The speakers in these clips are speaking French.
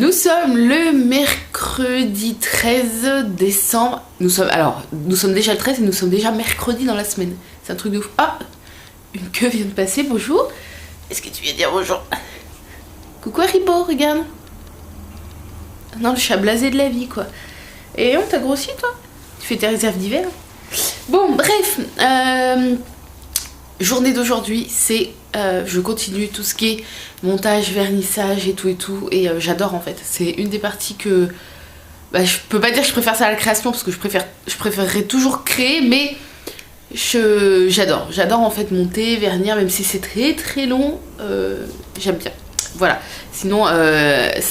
Nous sommes le mercredi 13 décembre. Nous sommes déjà le 13 et nous sommes déjà mercredi dans la semaine. C'est un truc de ouf. Ah, une queue vient de passer, bonjour. Est-ce que tu viens dire bonjour? Coucou Haribo, regarde. Non, le chat blasé de la vie, quoi. Et on t'a grossi, toi? Tu fais tes réserves d'hiver? Bon, bref. Journée d'aujourd'hui, c'est... je continue tout ce qui est montage, vernissage et tout. Et j'adore, en fait. C'est une des parties que... Bah, je peux pas dire que je préfère ça à la création, parce que je préférerais toujours créer, mais... J'adore en fait monter, vernir, même si c'est très très long, j'aime bien. Voilà. Sinon,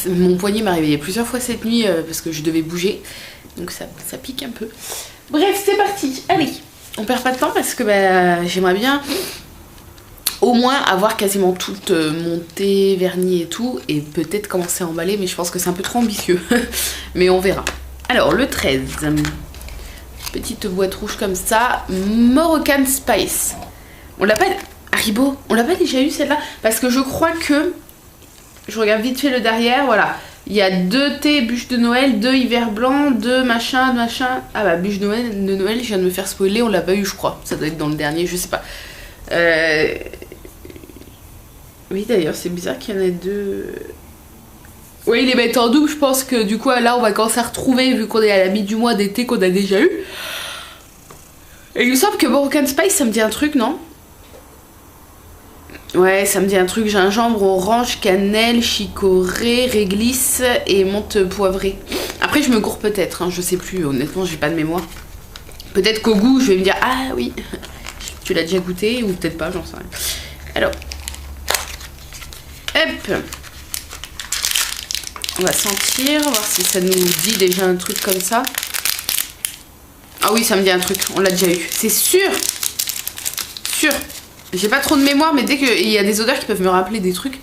mon poignet m'a réveillé plusieurs fois cette nuit parce que je devais bouger, donc ça pique un peu. Bref, c'est parti. Allez, on perd pas de temps parce que bah, j'aimerais bien au moins avoir quasiment toute montée, vernis et tout, et peut-être commencer à emballer, mais je pense que c'est un peu trop ambitieux. Mais on verra. Alors, le 13. Petite boîte rouge comme ça, Moroccan Spice. On l'a pas... Haribo, on l'a pas déjà eu celle-là? Parce que je crois que... Je regarde vite fait le derrière, voilà. Il y a 2 thés bûches de Noël, 2 hiver blanc, 2 machin. Ah bah bûche de Noël, je viens de me faire spoiler, on l'a pas eu je crois. Ça doit être dans le dernier, je sais pas. Oui d'ailleurs c'est bizarre qu'il y en ait 2... Oui, ils les mettent en double, je pense que du coup là on va commencer à retrouver, vu qu'on est à la mi du mois d'été qu'on a déjà eu. Et il me semble que Moroccan Spice ça me dit un truc, non? Ouais, ça me dit un truc, gingembre, orange, cannelle, chicorée, réglisse et menthe poivrée. Après je me gourre peut-être, hein, je sais plus, honnêtement j'ai pas de mémoire. Peut-être qu'au goût je vais me dire, ah oui, tu l'as déjà goûté ou peut-être pas, j'en sais rien. Alors, hop. On va sentir, voir si ça nous dit déjà un truc comme ça. Ah oui, ça me dit un truc, on l'a déjà eu. C'est sûr. Sûr. J'ai pas trop de mémoire, mais dès qu'il y a des odeurs qui peuvent me rappeler des trucs,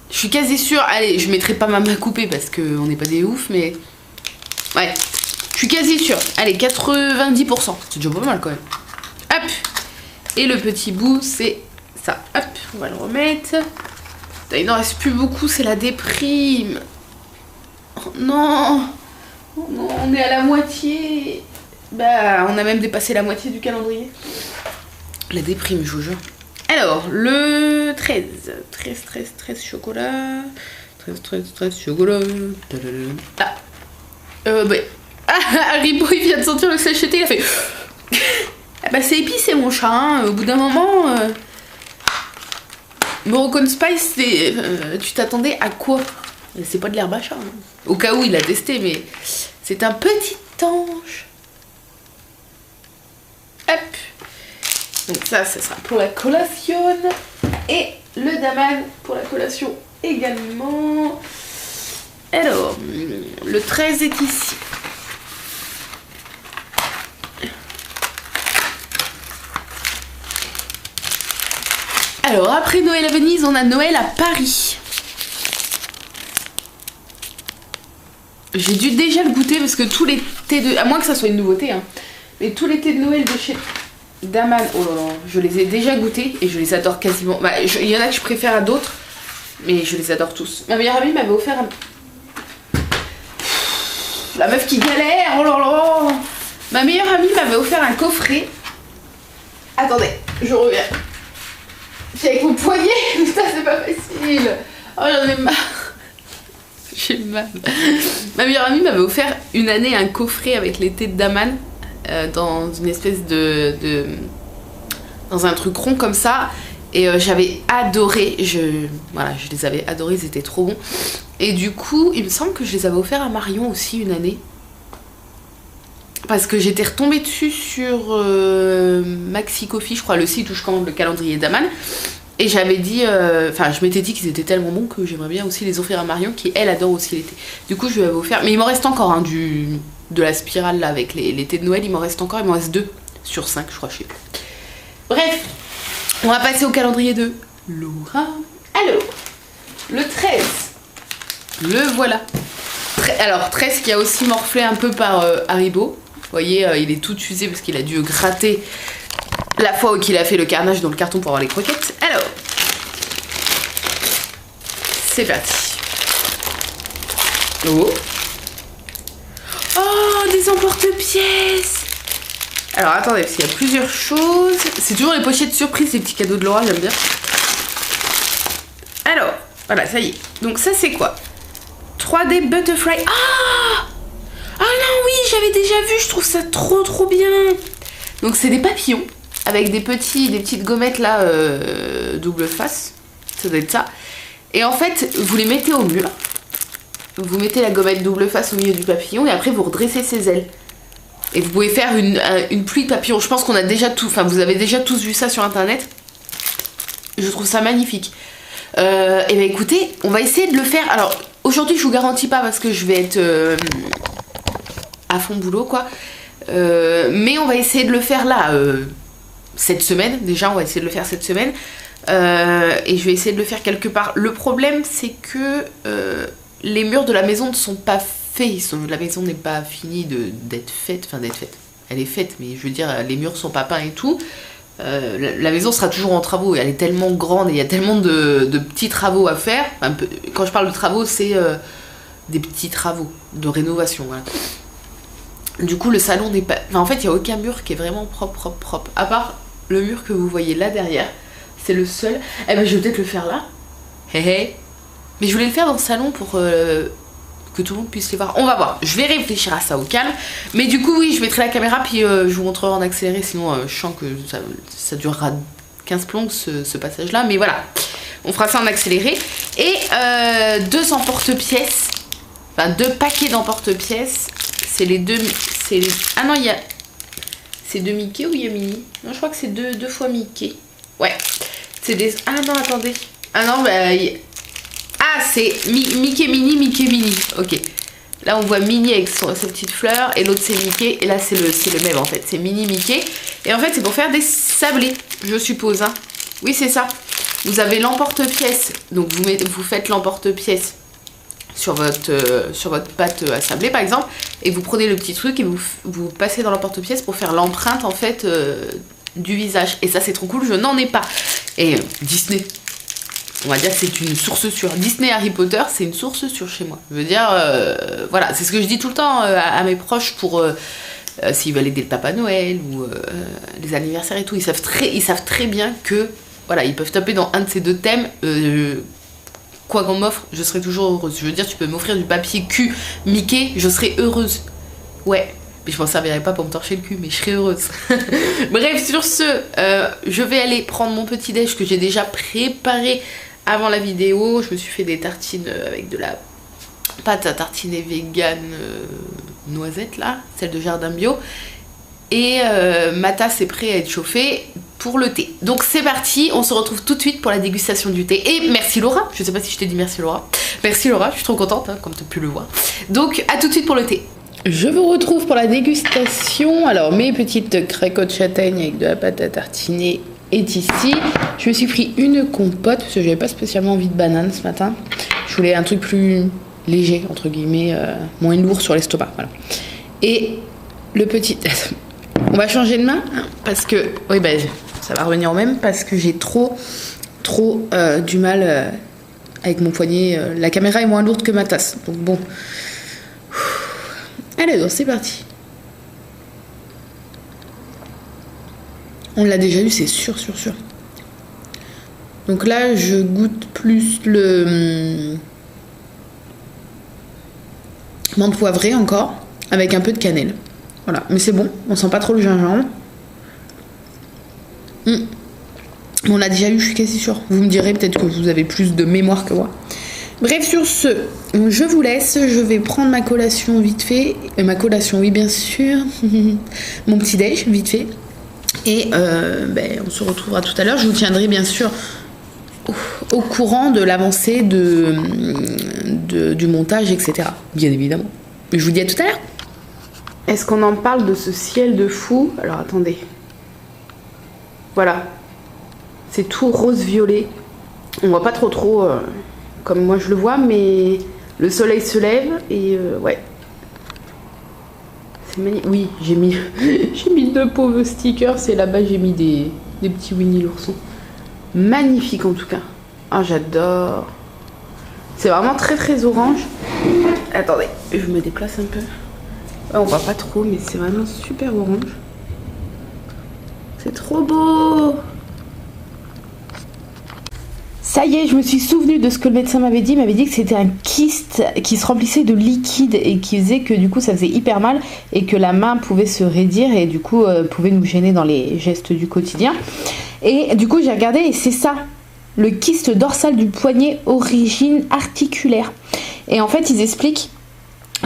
je suis quasi sûre. Allez, je mettrai pas ma main coupée parce qu'on n'est pas des oufs, mais... Ouais, je suis quasi sûre. Allez, 90%. C'est déjà pas mal quand même. Hop. Et le petit bout, c'est ça. Hop, on va le remettre. Il n'en reste plus beaucoup, c'est la déprime. Oh non. Oh non, on est à la moitié. Bah, on a même dépassé la moitié du calendrier. La déprime, je vous jure. Alors, le 13. 13 chocolat. 13 chocolat. Ah. Bah. Ah, Haribo, il vient de sentir le sachet, il a fait... Bah, c'est épicé, mon chat, hein. Au bout d'un moment... Moroccan Spice, tu t'attendais à quoi? C'est pas de l'herbe à chat. Hein. Au cas où il a testé, mais c'est un petit ange. Hop. Donc ça sera pour la collation. Et le daman pour la collation également. Alors, le 13 est ici. Alors, après Noël à Venise, on a Noël à Paris. J'ai dû déjà le goûter parce que tous les thés de... À moins que ça soit une nouveauté, hein. Mais tous les thés de Noël de chez Daman, oh là là, je les ai déjà goûtés et je les adore quasiment. Bah, il y en a que je préfère à d'autres, mais je les adore tous. Ma meilleure amie m'avait offert un... La meuf qui galère, oh là là. Ma meilleure amie m'avait offert un coffret. Attendez, je reviens. C'est avec mon poignet, putain c'est pas facile. Oh j'en ai marre. J'ai mal. Ma meilleure amie m'avait offert une année un coffret avec les thés de Daman dans une espèce dans un truc rond comme ça. Et j'avais adoré, voilà, je les avais adorés, ils étaient trop bons. Et du coup, il me semble que je les avais offerts à Marion aussi une année. Parce que j'étais retombée dessus sur Maxi Coffee, je crois, le site où je commande le calendrier Daman. Et j'avais dit, enfin je m'étais dit qu'ils étaient tellement bons que j'aimerais bien aussi les offrir à Marion, qui elle adore aussi l'été. Du coup je lui avais offert, mais il m'en reste encore hein, de la spirale là avec les thés de Noël, il m'en reste encore, il m'en reste 2 sur 5 je crois, je sais plus. Bref, on va passer au calendrier de Laura. Alors, le 13, le voilà. Alors 13 qui a aussi morflé un peu par Haribo. Vous voyez, il est tout usé parce qu'il a dû gratter la fois où il a fait le carnage dans le carton pour avoir les croquettes. Alors, c'est parti. Oh. Oh, des emporte-pièces. Alors attendez, parce qu'il y a plusieurs choses. C'est toujours les pochettes surprises, les petits cadeaux de Laura, j'aime bien. Alors, voilà, ça y est. Donc ça c'est quoi? 3D Butterfly. Ah! Ah non, oui, j'avais déjà vu, je trouve ça trop bien. Donc c'est des papillons avec des petites gommettes là, double face. Ça doit être ça. Et en fait, vous les mettez au mur. Vous mettez la gommette double face au milieu du papillon et après vous redressez ses ailes. Et vous pouvez faire une pluie de papillons. Je pense qu'on a déjà tout, enfin vous avez déjà tous vu ça sur internet. Je trouve ça magnifique. Et ben écoutez, on va essayer de le faire. Alors aujourd'hui je vous garantis pas parce que je vais être à fond boulot quoi. Mais on va essayer de le faire là cette semaine. Déjà on va essayer de le faire cette semaine. Et je vais essayer de le faire quelque part. Le problème c'est que les murs de la maison ne sont pas faits. La maison n'est pas finie d'être faite. Enfin d'être faite. Elle est faite mais je veux dire les murs sont pas peints et tout. La maison sera toujours en travaux et elle est tellement grande et il y a tellement de petits travaux à faire. Enfin, quand je parle de travaux c'est des petits travaux de rénovation. Voilà. Du coup le salon n'est pas... Enfin, en fait il n'y a aucun mur qui est vraiment propre. À part le mur que vous voyez là derrière. C'est le seul. Eh ben je vais peut-être le faire là. Mais je voulais le faire dans le salon pour que tout le monde puisse les voir. On va voir. Je vais réfléchir à ça au calme. Mais du coup oui je mettrai la caméra puis je vous montrerai en accéléré. Sinon je sens que ça durera 15 plombes ce passage là. Mais voilà. On fera ça en accéléré. Et 2 emporte-pièces. Enfin 2 paquets d'emporte-pièces. C'est les deux... Ah non il y a... C'est 2 Mickey ou il y a Minnie? Non je crois que c'est 2 fois Mickey. Ouais. C'est des... Ah non, attendez. Ah non, bah... Ah, c'est Mickey Minnie. Ok. Là, on voit Minnie avec sa petite fleur. Et l'autre, c'est Mickey. Et là, c'est le même, en fait. C'est Minnie Mickey. Et en fait, c'est pour faire des sablés, je suppose. Hein. Oui, c'est ça. Vous avez l'emporte-pièce. Donc, vous faites l'emporte-pièce sur votre pâte à sabler, par exemple. Et vous prenez le petit truc et vous passez dans l'emporte-pièce pour faire l'empreinte, en fait... du visage. Et ça c'est trop cool, je n'en ai pas. Et Disney, on va dire que c'est une source sûre. Disney, Harry Potter, c'est une source sûre chez moi. Je veux dire, voilà, c'est ce que je dis tout le temps à mes proches pour s'ils veulent aider le Papa Noël ou les anniversaires et tout. Ils savent très bien que, voilà, ils peuvent taper dans un de ces 2 thèmes. Quoi qu'on m'offre, je serai toujours heureuse. Je veux dire, tu peux m'offrir du papier cul Mickey, je serai heureuse. Ouais. Mais je m'en servirai pas pour me torcher le cul, mais je serai heureuse. Bref, sur ce, je vais aller prendre mon petit déj que j'ai déjà préparé avant la vidéo. Je me suis fait des tartines avec de la pâte à tartiner vegan noisette là, celle de Jardin Bio. Et ma tasse est prête à être chauffée pour le thé. Donc c'est parti, on se retrouve tout de suite pour la dégustation du thé. Et merci Laura, je sais pas si je t'ai dit merci Laura. Merci Laura, je suis trop contente, hein, comme tu as pu le voir. Donc à tout de suite pour le thé. Je vous retrouve pour la dégustation. Alors mes petites cracottes châtaignes avec de la pâte à tartiner est ici. Je me suis pris une compote parce que j'avais pas spécialement envie de banane ce matin. Je voulais un truc plus léger entre guillemets, moins lourd sur l'estomac. Voilà. Et le petit... On va changer de main hein, parce que... Oui ben ça va revenir au même parce que j'ai trop du mal avec mon poignet. La caméra est moins lourde que ma tasse. Donc bon... Allez, donc c'est parti. On l'a déjà eu, c'est sûr. Donc là, je goûte plus le menthe poivrée encore, avec un peu de cannelle. Voilà, mais c'est bon, on sent pas trop le gingembre. On l'a déjà eu, je suis quasi sûre. Vous me direz peut-être que vous avez plus de mémoire que moi. Bref, sur ce, je vous laisse, je vais prendre ma collation vite fait. Ma collation, oui, bien sûr. Mon petit déj, vite fait. Et on se retrouvera tout à l'heure. Je vous tiendrai bien sûr au courant de l'avancée du montage, etc. Bien évidemment. Je vous dis à tout à l'heure. Est-ce qu'on en parle de ce ciel de fou? Alors attendez. Voilà. C'est tout rose-violet. On voit pas trop comme moi je le vois, mais le soleil se lève et ouais. C'est magnifique. Oui, j'ai mis 2 pauvres stickers et là-bas j'ai mis des petits Winnie l'ourson. Magnifique en tout cas. Ah, j'adore. C'est vraiment très orange. Attendez, je me déplace un peu. On voit pas trop, mais c'est vraiment super orange. C'est trop beau. Ça y est, je me suis souvenue de ce que le médecin m'avait dit. Il m'avait dit que c'était un kyste qui se remplissait de liquide et qui faisait que du coup ça faisait hyper mal et que la main pouvait se raidir et du coup pouvait nous gêner dans les gestes du quotidien. Et du coup j'ai regardé et c'est ça, le kyste dorsal du poignet, origine articulaire. Et en fait ils expliquent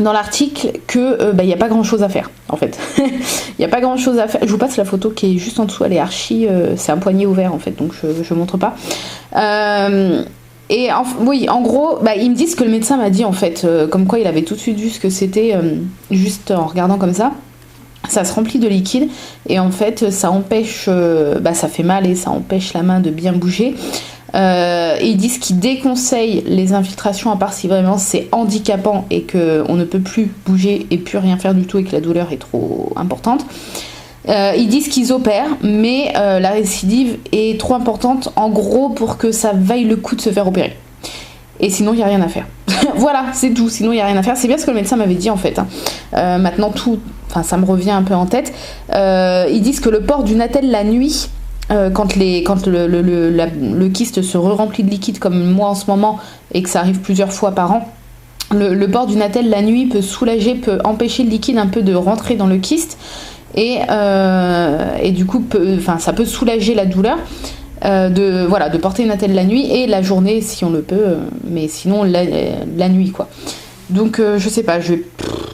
dans l'article que y a pas grand chose à faire en fait. Il n'y a pas grand chose à faire. Je vous passe la photo qui est juste en dessous, elle est archi, c'est un poignet ouvert en fait, donc je montre pas. Oui, en gros, ils me disent que le médecin m'a dit en fait, comme quoi il avait tout de suite vu ce que c'était, juste en regardant comme ça. Ça se remplit de liquide et en fait ça empêche, ça fait mal et ça empêche la main de bien bouger. Ils disent qu'ils déconseillent les infiltrations à part si vraiment c'est handicapant et qu'on ne peut plus bouger et plus rien faire du tout et que la douleur est trop importante. Ils disent qu'ils opèrent, mais la récidive est trop importante en gros pour que ça vaille le coup de se faire opérer. Et sinon il n'y a rien à faire. Voilà, c'est tout, sinon il n'y a rien à faire. C'est bien ce que le médecin m'avait dit en fait. Maintenant ça me revient un peu en tête. Ils disent que le port d'une attelle la nuit, quand le kyste se remplit de liquide comme moi en ce moment et que ça arrive plusieurs fois par an, le port d'une attelle la nuit peut soulager, peut empêcher le liquide un peu de rentrer dans le kyste et du coup ça peut soulager la douleur de porter une attelle la nuit et la journée si on le peut, mais sinon la nuit quoi. Donc je sais pas,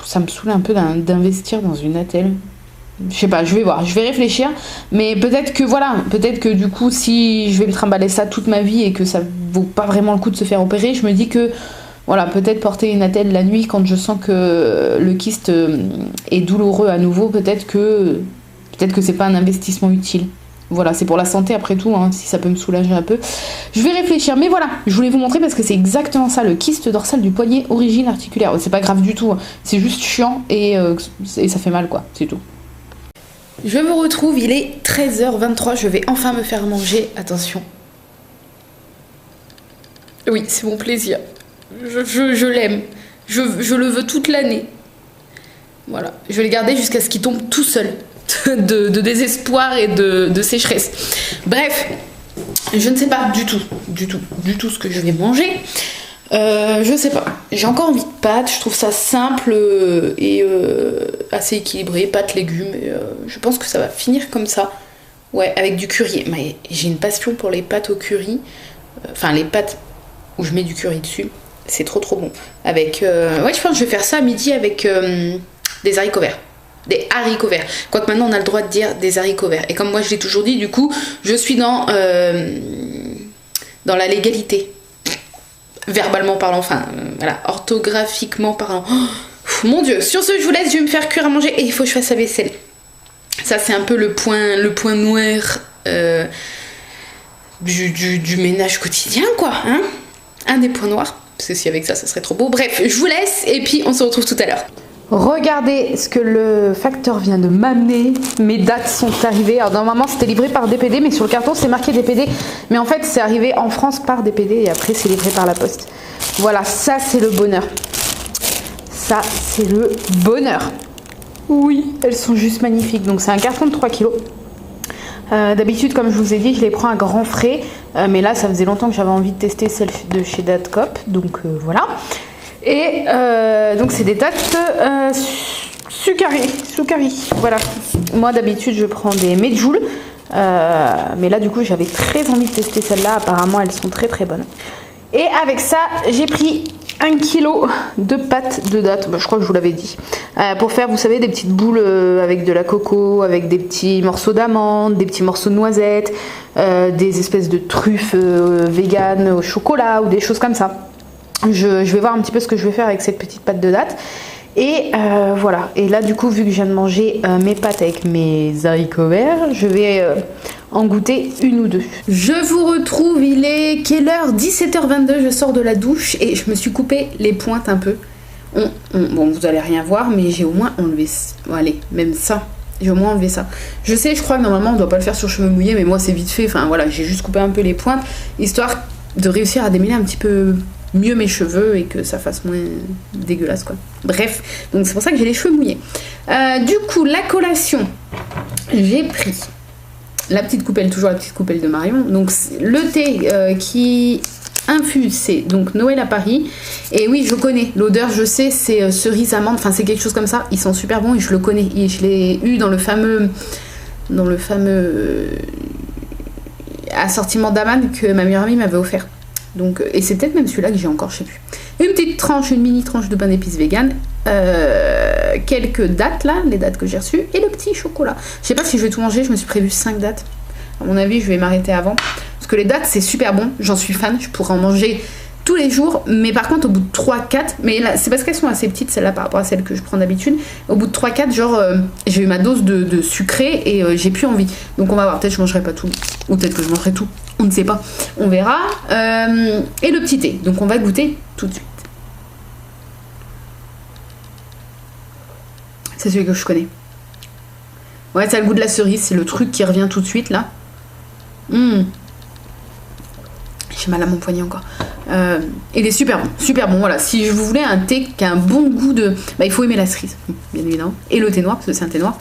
ça me saoule un peu d'investir dans une attelle. Je sais pas, je vais voir, je vais réfléchir, mais peut-être que du coup si je vais me trimballer ça toute ma vie et que ça vaut pas vraiment le coup de se faire opérer, je me dis que voilà, peut-être porter une attelle la nuit quand je sens que le kyste est douloureux à nouveau, peut-être que c'est pas un investissement utile. Voilà, c'est pour la santé après tout, si ça peut me soulager un peu. Je vais réfléchir, mais voilà, je voulais vous montrer parce que c'est exactement ça, le kyste dorsal du poignet, origine articulaire. C'est pas grave du tout, c'est juste chiant et ça fait mal quoi, c'est tout. Je vous retrouve, il est 13h23, je vais enfin me faire manger, attention. Oui, c'est mon plaisir. Je l'aime. Je le veux toute l'année. Voilà, je vais le garder jusqu'à ce qu'il tombe tout seul. De désespoir et de sécheresse. Bref, je ne sais pas du tout ce que je vais manger. Je sais pas. J'ai encore envie de pâtes. Je trouve ça simple et assez équilibré. Pâtes, légumes. Je pense que ça va finir comme ça. Ouais, avec du curry. Mais j'ai une passion pour les pâtes au curry. Enfin, les pâtes où je mets du curry dessus. C'est trop bon. Avec. Ouais, je pense que je vais faire ça à midi avec des haricots verts. Des haricots verts. Quoique maintenant on a le droit de dire des haricots verts. Et comme moi je l'ai toujours dit, du coup, je suis dans la légalité. Verbalement parlant, voilà, orthographiquement parlant. Oh, mon Dieu, sur ce je vous laisse, je vais me faire cuire à manger et il faut que je fasse la vaisselle. Ça c'est un peu le point noir du ménage quotidien quoi. Un des points noirs. Parce que si avec ça serait trop beau. Bref, je vous laisse et puis on se retrouve tout à l'heure. Regardez ce que le facteur vient de m'amener. Mes dates sont arrivées. Alors normalement c'était livré par DPD, mais sur le carton c'est marqué DPD. Mais en fait c'est arrivé en France par DPD et après c'est livré par la poste. Voilà, ça c'est le bonheur. Ça c'est le bonheur. Oui, elles sont juste magnifiques. Donc c'est un carton de 3 kg. D'habitude, comme je vous ai dit, je les prends à grands frais. Mais là ça faisait longtemps que j'avais envie de tester celle de chez Datcop. Donc voilà. Et donc c'est des dates Sucari. Voilà. Moi d'habitude je prends des Medjool. Mais là du coup j'avais très envie de tester celles-là. Apparemment elles sont très bonnes. Et avec ça j'ai pris 1 kg de pâtes de dattes. Je crois que je vous l'avais dit. Pour faire, vous savez, des petites boules avec de la coco, avec des petits morceaux d'amandes, des petits morceaux de noisettes, des espèces de truffes véganes au chocolat ou des choses comme ça. Je vais voir un petit peu ce que je vais faire avec cette petite pâte de dattes. Et voilà. Et là, du coup, vu que je viens de manger mes pâtes avec mes haricots verts, je vais en goûter une ou deux. Je vous retrouve, il est quelle heure? 17h22, je sors de la douche et je me suis coupé les pointes un peu. Bon, vous allez rien voir, mais j'ai au moins enlevé... Allez, même ça. J'ai au moins enlevé ça. Je sais, je crois que normalement, on doit pas le faire sur cheveux mouillés, mais moi, c'est vite fait. Enfin, voilà, j'ai juste coupé un peu les pointes, histoire de réussir à démêler un petit peu mieux mes cheveux et que ça fasse moins dégueulasse quoi. Bref, donc c'est pour ça que j'ai les cheveux mouillés. Du coup, la collation, j'ai pris la petite coupelle, toujours la petite coupelle de Marion. Donc le thé qui infuse, c'est donc Noël à Paris. Et oui, je connais l'odeur, je sais, c'est cerise amande, enfin c'est quelque chose comme ça. Ils sont super bons et je le connais. Et je l'ai eu dans le fameux assortiment d'Aman que ma meilleure amie m'avait offert. Donc, et c'est peut-être même celui-là que j'ai encore, je sais plus. Une petite tranche, une mini tranche de pain d'épices vegan, quelques dates là, les dates que j'ai reçues, et le petit chocolat. Je sais pas si je vais tout manger, je me suis prévu 5 dates. À mon avis, je vais m'arrêter avant. Parce que les dates, c'est super bon, j'en suis fan, je pourrais en manger tous les jours, mais par contre au bout de 3-4, mais là c'est parce qu'elles sont assez petites celles-là par rapport à celles que je prends d'habitude, au bout de 3-4 genre j'ai eu ma dose de sucré et j'ai plus envie, donc on va voir, peut-être je mangerai pas tout, ou peut-être que je mangerai tout, on ne sait pas, on verra. Et le petit thé, donc on va goûter tout de suite. C'est celui que je connais. Ouais, ça a le goût de la cerise, c'est le truc qui revient tout de suite là. J'ai mal à mon poignet encore. Il est super bon, voilà. Si je vous voulais un thé qui a un bon goût de... Bah, il faut aimer la cerise, bien évidemment. Et le thé noir, parce que c'est un thé noir.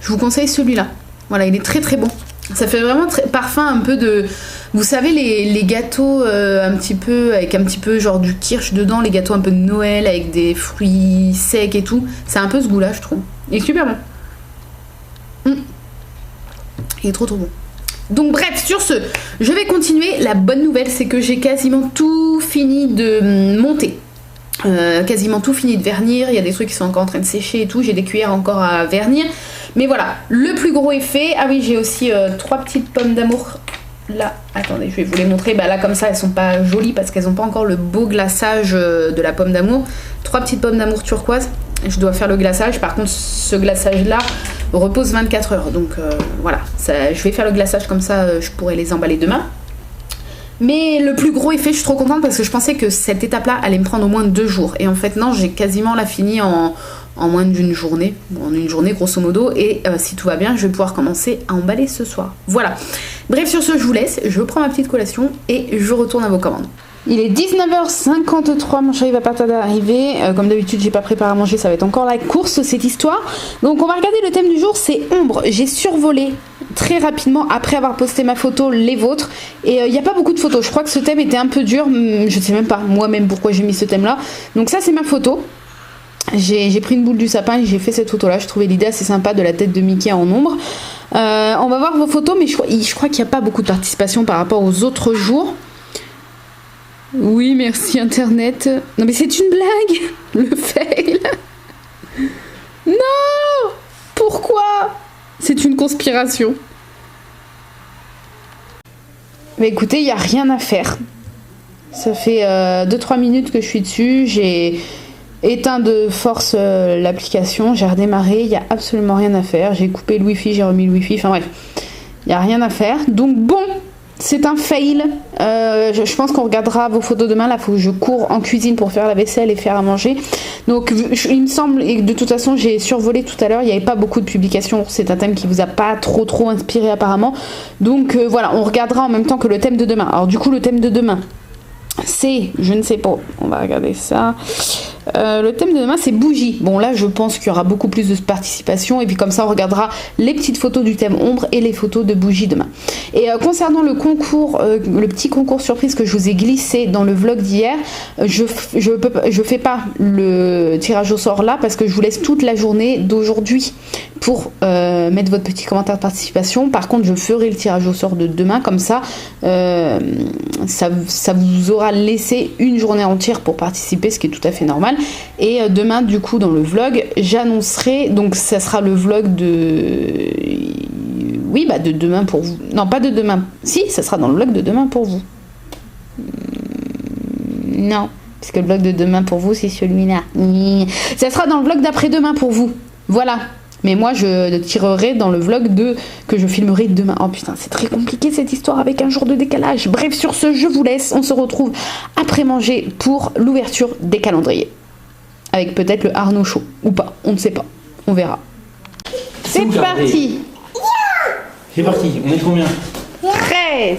Je vous conseille celui-là. Voilà, il est très très bon. Ça fait vraiment parfum un peu de... Vous savez, les gâteaux un petit peu, avec un petit peu genre du kirsch dedans, les gâteaux un peu de Noël, avec des fruits secs et tout. C'est un peu ce goût-là, je trouve. Il est super bon. Il est trop bon. Donc bref, sur ce, je vais continuer. La bonne nouvelle, c'est que j'ai quasiment tout fini de monter. Quasiment tout fini de vernir. Il y a des trucs qui sont encore en train de sécher et tout. J'ai des cuillères encore à vernir. Mais voilà, le plus gros est fait. Ah oui, j'ai aussi 3 petites pommes d'amour. Là, attendez, je vais vous les montrer. Bah là, comme ça, elles sont pas jolies parce qu'elles n'ont pas encore le beau glaçage de la pomme d'amour. 3 petites pommes d'amour turquoise. Je dois faire le glaçage. Par contre, ce glaçage-là repose 24 heures. Donc voilà, je vais faire le glaçage comme ça, je pourrai les emballer demain. Mais le plus gros est fait, je suis trop contente parce que je pensais que cette étape-là allait me prendre au moins 2 jours. Et en fait, non, j'ai quasiment la fini en moins d'une journée. En une journée, grosso modo. Et si tout va bien, je vais pouvoir commencer à emballer ce soir. Voilà. Bref, sur ce, je vous laisse. Je prends ma petite collation et je retourne à vos commandes. Il est 19h53, mon chéri va pas tarder à arriver. Comme d'habitude, j'ai pas préparé à manger, ça va être encore la course cette histoire. Donc on va regarder le thème du jour, c'est ombre. J'ai survolé très rapidement après avoir posté ma photo, les vôtres. Et il n'y a pas beaucoup de photos. Je crois que ce thème était un peu dur. Je sais même pas moi-même pourquoi j'ai mis ce thème là. Donc ça c'est ma photo. J'ai pris une boule du sapin et j'ai fait cette photo là. Je trouvais l'idée assez sympa de la tête de Mickey en ombre. On va voir vos photos, mais je crois qu'il n'y a pas beaucoup de participation par rapport aux autres jours. Oui, merci Internet. Non mais c'est une blague. Le fail. Non. Pourquoi? C'est une conspiration. Mais écoutez, il n'y a rien à faire. Ça fait 2-3 minutes que je suis dessus. J'ai éteint de force l'application. J'ai redémarré. Il n'y a absolument rien à faire. J'ai coupé le wifi, j'ai remis le wifi. Enfin bref, il n'y a rien à faire. Donc bon... C'est un fail. Je pense qu'on regardera vos photos demain. Là, il faut que je cours en cuisine pour faire la vaisselle et faire à manger. Donc, il me semble, et de toute façon, j'ai survolé tout à l'heure. Il n'y avait pas beaucoup de publications. C'est un thème qui vous a pas trop inspiré apparemment. Donc, voilà, on regardera en même temps que le thème de demain. Alors, du coup, le thème de demain, c'est, je ne sais pas, on va regarder ça. Le thème de demain c'est bougie. Bon là je pense qu'il y aura beaucoup plus de participation et puis comme ça on regardera les petites photos du thème ombre et les photos de bougie demain. Et concernant le concours, le petit concours surprise que je vous ai glissé dans le vlog d'hier, je fais pas le tirage au sort là parce que je vous laisse toute la journée d'aujourd'hui pour mettre votre petit commentaire de participation. Par contre je ferai le tirage au sort de demain, comme ça ça vous aura laissé une journée entière pour participer, ce qui est tout à fait normal. Et demain du coup dans le vlog j'annoncerai, donc ça sera le vlog de... Oui bah de demain pour vous. Non pas de demain, si ça sera dans le vlog de demain pour vous. Non, parce que le vlog de demain pour vous c'est celui-là. Ça sera dans le vlog d'après-demain pour vous. Voilà. Mais moi je tirerai dans le vlog que je filmerai demain. Oh putain c'est très compliqué cette histoire avec un jour de décalage. Bref sur ce je vous laisse. On se retrouve après manger pour l'ouverture des calendriers. Avec peut-être le Arnaud Show. Ou pas. On ne sait pas. On verra. C'est parti. C'est parti. On est combien? 13.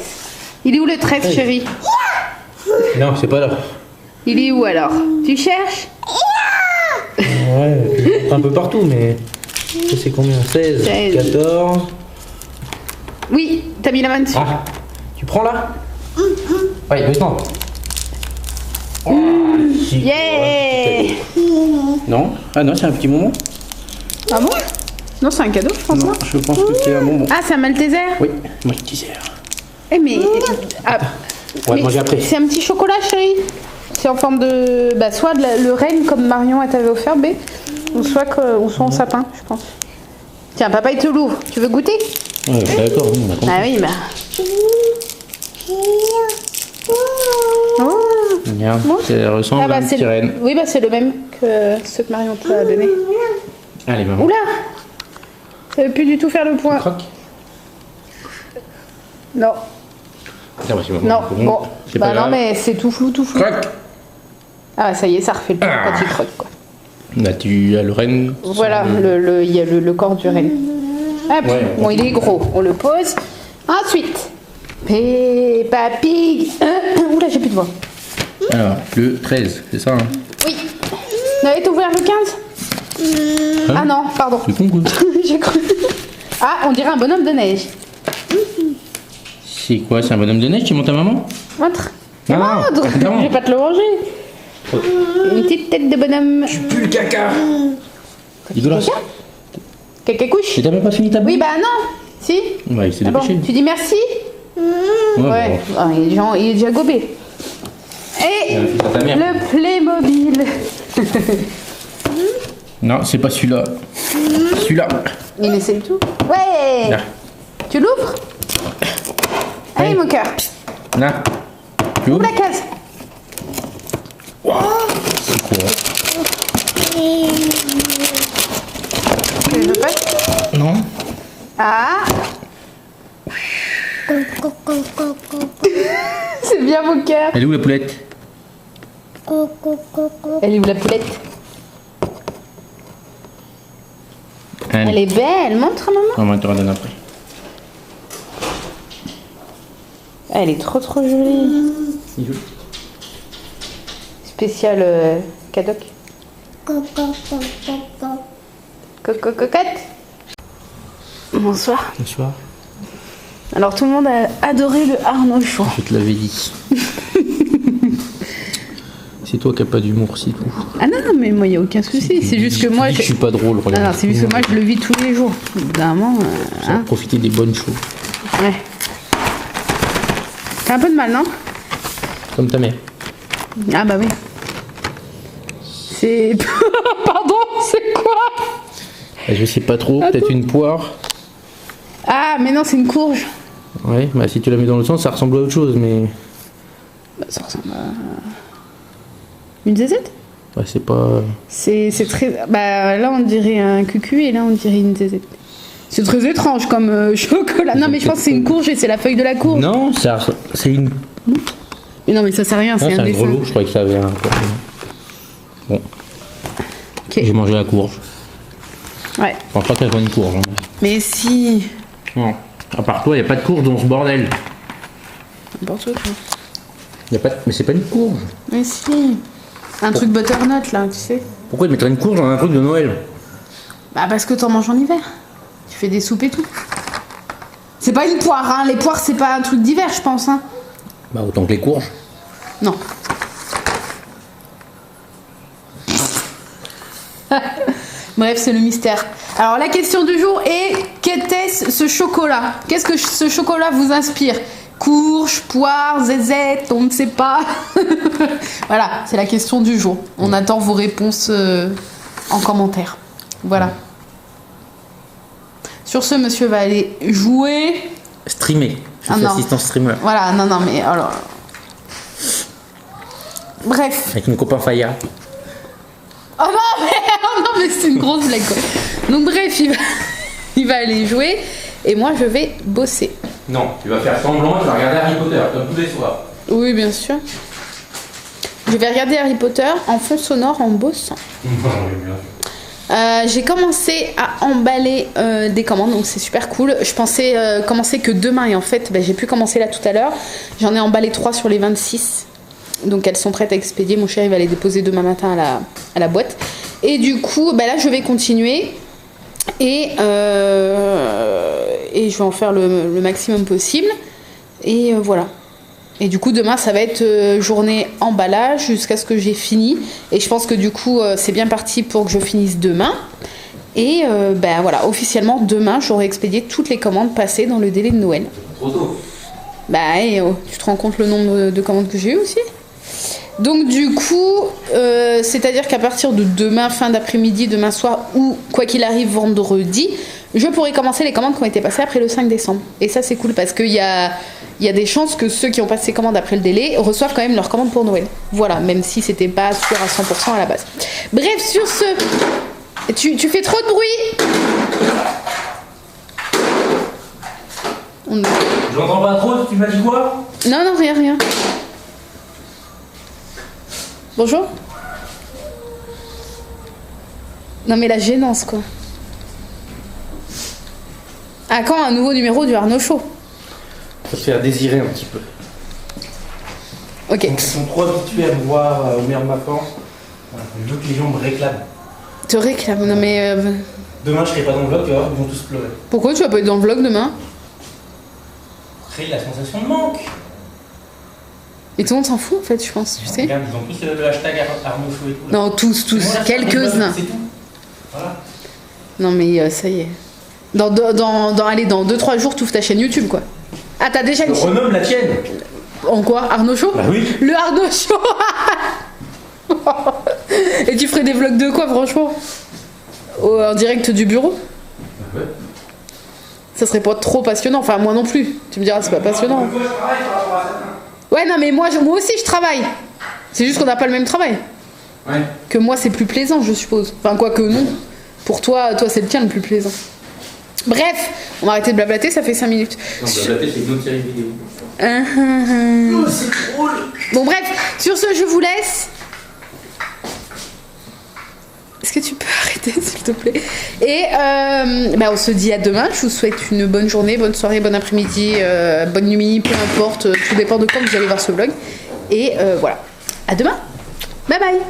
Il est où le 13 chérie? Non, c'est pas là. Il est où alors? Tu cherches? Ouais, un peu partout, mais. Ça, c'est combien? 16, 14. Oui, t'as mis la main dessus. Ah, tu prends là? Ouais, doucement. Yeah! Non? Ah non, c'est un petit bonbon. Ah bon? Non, c'est un cadeau, je pense. Non, je pense que c'est un bonbon. Ah, c'est un Malteser? Oui, moi je disais. Eh, mais. Ah, On va le manger après. c'est un petit chocolat, chérie. C'est en forme de. Bah, soit le renne comme Marion t'avait offert, B, ou soit en sapin, je pense. Tiens, papa, il te l'ouvre. Tu veux goûter? Ouais, d'accord, oui, on a compris. Ah oui, bah. Oh. Regarde, Bon. ça ressemble Ah bah, à un petit renne. Oui, bah c'est le même que ceux que Marion t'a donné. Allez, maman. Oula! Ça veut plus du tout faire le point. Croque. Non. Tiens, voici, maman. Non, C'est bon. C'est Bah pas non, grave. mais c'est tout flou, tout flou. Croque. Ah bah ça y est, ça refait le point quand il croque, quoi. Là, tu as le renne. Voilà, il y a le corps du renne. Hop, Ouais. bon, il est gros, on le pose. Ensuite, Peppa Pig. Oula, j'ai plus de voix. Alors, le 13, c'est ça, hein? Oui. Vous avez ouvert le 15? Ah non, pardon. C'est con, quoi. J'ai cru. Ah, on dirait un bonhomme de neige. C'est quoi? C'est un bonhomme de neige qui monte à maman? Montre. Ah, Montre. non. Je vais pas te le ranger. Une petite tête de bonhomme. Plus le caca. Dégueulasse. Caca couche. Et t'as même pas fini ta Oui, bouffe? bah non. Si. Ouais, il s'est Ah bon, dépêché. tu dis merci? Ouais. Bon. Ah, il est déjà gobé. Et Il a fait ça à ta mère. le Playmobil. Non, c'est pas celui-là. Celui-là. Il essaie tout. Ouais. Là. Tu l'ouvres? Allez, Ouais. mon cœur. Là. Tu Ouvre ouvres? la case. C'est quoi? Tu veux pas? Non. Ah. C'est bien, mon cœur. Elle est où la poulette? Elle est où la poulette? Elle est belle. Montre, maman. On te redonne après. Elle est trop jolie. Il joue. Spécial cadoc. Coco cocotte. Bonsoir. Bonsoir. Alors tout le monde a adoré le harnachon. Je te l'avais dit. C'est toi qui n'as pas d'humour, c'est tout. Ah non, non, mais moi il n'y a aucun souci. C'est juste que moi je suis pas drôle. Ah non, c'est juste que moi je le vis tous les jours. Évidemment. Ça va profiter des bonnes choses. Ouais. T'as un peu de mal, non? Comme ta mère. Ah bah oui. C'est... Pardon, c'est quoi? Je sais pas trop, peut-être une poire. Ah mais non, c'est une courge. Ouais, bah si tu la mets dans le sens, ça ressemble à autre chose, mais. Bah, ça ressemble à... Une zézette? Ouais, c'est pas. C'est très... Bah là on dirait un cucu et là on dirait une zézette. C'est très étrange comme chocolat. Non mais je pense que c'est une courge et c'est la feuille de la courge. Non, c'est une. Mais non mais ça sert à rien, Non, c'est c'est un un dessin. gros lot, je croyais que ça avait un. Bon, Ok. j'ai mangé la courge. Ouais. Je pense pas qu'elle soit une courge. Hein. Mais si... Non. À part toi, il n'y a pas de courge dans ce bordel. N'importe quoi. Y a pas de... Mais c'est pas une courge. Mais si... Un truc butternut là, tu sais. Pourquoi ils mettraient une courge dans un truc de Noël? Bah parce que t'en manges en hiver. Tu fais des soupes et tout. C'est pas une poire, hein. Les poires c'est pas un truc d'hiver, je pense, hein. Bah autant que les courges. Non. Bref, c'est le mystère. Alors la question du jour est, qu'était-ce ce chocolat? Qu'est-ce que ce chocolat vous inspire? Courge, poire, zézette, on ne sait pas. Voilà, c'est la question du jour. On attend vos réponses en commentaire. Voilà. Sur ce, monsieur va aller jouer. Streamer. Je Ah suis non. assistant streamer. Voilà, non, mais alors... Bref. Avec mon copain Faya. Oh non, mais c'est une grosse blague, quoi. Donc bref, il va aller jouer et moi je vais bosser. Non, tu vas faire semblant, tu vas regarder Harry Potter, comme tous les soirs. Oui, bien sûr. Je vais regarder Harry Potter en fond sonore en bossant. J'ai commencé à emballer des commandes, donc c'est super cool. Je pensais commencer que demain et en fait j'ai pu commencer là tout à l'heure. J'en ai emballé 3 sur les 26. Donc elles sont prêtes à expédier. Mon chéri va les déposer demain matin à la boîte. Et du coup, là je vais continuer. Et je vais en faire le maximum possible. Et voilà. Et du coup, demain, ça va être journée emballage jusqu'à ce que j'ai fini. Et je pense que du coup, c'est bien parti pour que je finisse demain. Et voilà, officiellement, demain, j'aurai expédié toutes les commandes passées dans le délai de Noël. Trop tôt. Tu te rends compte le nombre de commandes que j'ai eu aussi? Donc du coup, c'est-à-dire qu'à partir de demain, fin d'après-midi, demain soir, ou quoi qu'il arrive vendredi, je pourrai commencer les commandes qui ont été passées après le 5 décembre. Et ça, c'est cool parce qu'il y a des chances que ceux qui ont passé commandes après le délai reçoivent quand même leurs commandes pour Noël. Voilà, même si c'était pas sûr à 100% à la base. Bref, sur ce... Tu fais trop de bruit. J'entends pas trop, tu m'as dit quoi? Non, rien. Bonjour. Non mais la gênance quoi. À quand un nouveau numéro du Arnaud Show? Faut se faire désirer un petit peu. Ok. Ils sont trop habitués à me voir au meilleur de ma forme. Voilà, je veux que les gens me réclament. Te réclame, non mais... Demain, je serai pas dans le vlog, tu vas voir, ils vont tous pleurer. Pourquoi tu vas pas être dans le vlog demain? Créer la sensation de manque. Et tout le monde s'en fout en fait, je pense, tu sais. Regarde, ils ont tous le hashtag Arnaud Show et tout. Là. Non, tous, Moi, quelques-uns. c'est tout. Voilà. Non mais ça y est. Dans 2-3 jours, tu ouvres ta chaîne YouTube quoi. Ah t'as déjà une... Renomme la tienne. En quoi? Arnaud Show? Bah oui. Le Arnaud Show. Et tu ferais des vlogs de quoi franchement? En direct du bureau? Ouais. Ça serait pas trop passionnant, enfin moi non plus. Tu me diras c'est pas passionnant. Moi, je travaille par rapport à ça. Ouais non mais moi aussi je travaille. C'est juste qu'on n'a pas le même travail. Ouais. Que moi c'est plus plaisant je suppose. Enfin quoi que non. Pour toi c'est le tien le plus plaisant. Bref, on va arrêter de blablater, ça fait 5 minutes. Non, blablater, c'est une autre série vidéo. Oh, c'est drôle. Bon bref, sur ce je vous laisse. Est-ce que tu peux arrêter s'il te plaît? Et on se dit à demain. Je vous souhaite une bonne journée, bonne soirée, bon après-midi, bonne nuit, peu importe. Tout dépend de quand vous allez voir ce vlog. Et voilà. À demain. Bye bye.